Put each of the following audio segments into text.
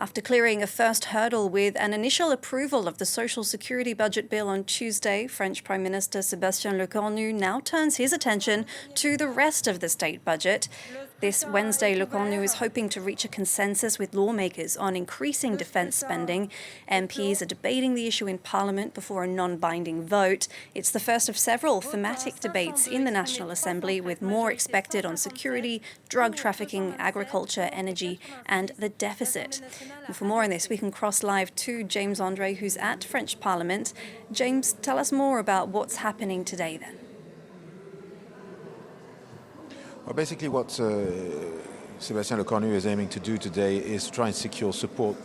After clearing a first hurdle with an initial approval of the Social Security budget bill on Tuesday, French Prime Minister Sébastien Lecornu now turns his attention to the rest of the state budget. This Wednesday, Lecornu is hoping to reach a consensus with lawmakers on increasing defence spending. MPs are debating the issue in Parliament before a non-binding vote. It's the first of several thematic debates in the National Assembly, with more expected on security, drug trafficking, agriculture, energy and the deficit. And for more on this, we can cross live to James Andre, who's at French Parliament. James, tell us more about what's happening today then. Well, basically what Sébastien Lecornu is aiming to do today is try and secure support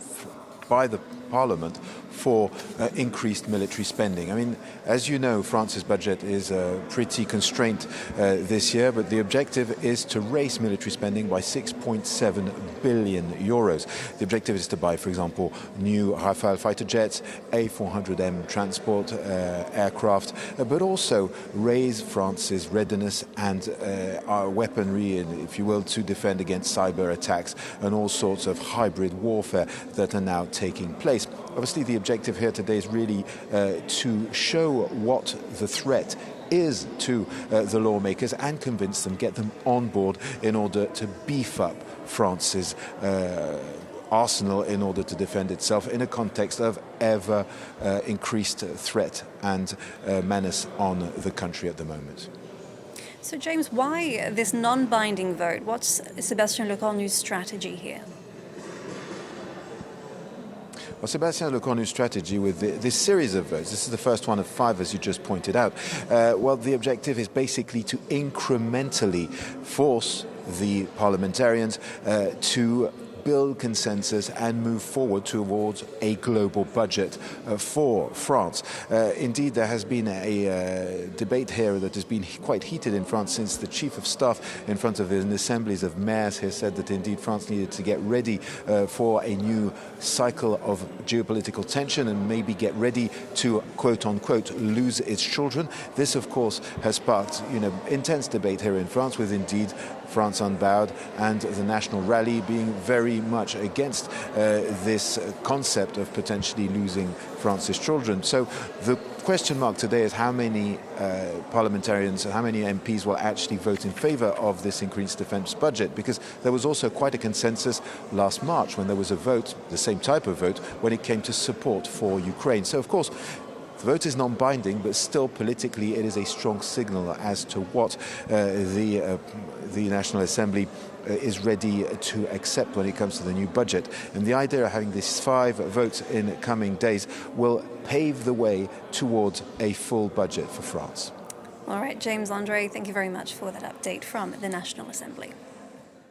by the Parliament for increased military spending. I mean, as you know, France's budget is pretty constrained this year, but the objective is to raise military spending by 6.7 billion euros. The objective is to buy, for example, new Rafale fighter jets, A400M transport aircraft, but also raise France's readiness and our weaponry, if you will, to defend against cyber attacks and all sorts of hybrid warfare that are now taking place. Obviously, the objective here today is really to show what the threat is to the lawmakers and convince them, get them on board in order to beef up France's arsenal in order to defend itself in a context of ever increased threat and menace on the country at the moment. So, James, why this non-binding vote? What's Sébastien Lecornu's strategy here? Well, Sébastien Lecornu's strategy with this series of votes, this is the first one of 5, as you just pointed out. Well, the objective is basically to incrementally force the parliamentarians to build consensus and move forward towards a global budget for France. Indeed, there has been a debate here that has been quite heated in France since the chief of staff in front of an assemblies of mayors here said that indeed France needed to get ready for a new cycle of geopolitical tension and maybe get ready to, quote unquote, lose its children. This, of course, has sparked intense debate here in France, with indeed France Unbowed and the National Rally being very much against this concept of potentially losing France's children. So the question mark today is how many parliamentarians, how many MPs will actually vote in favour of this increased defence budget, because there was also quite a consensus last March when there was a vote, the same type of vote, when it came to support for Ukraine. So of course, the vote is non-binding, but still politically it is a strong signal as to what the National Assembly is ready to accept when it comes to the new budget. And the idea of having these 5 votes in coming days will pave the way towards a full budget for France. All right, James Andre, thank you very much for that update from the National Assembly.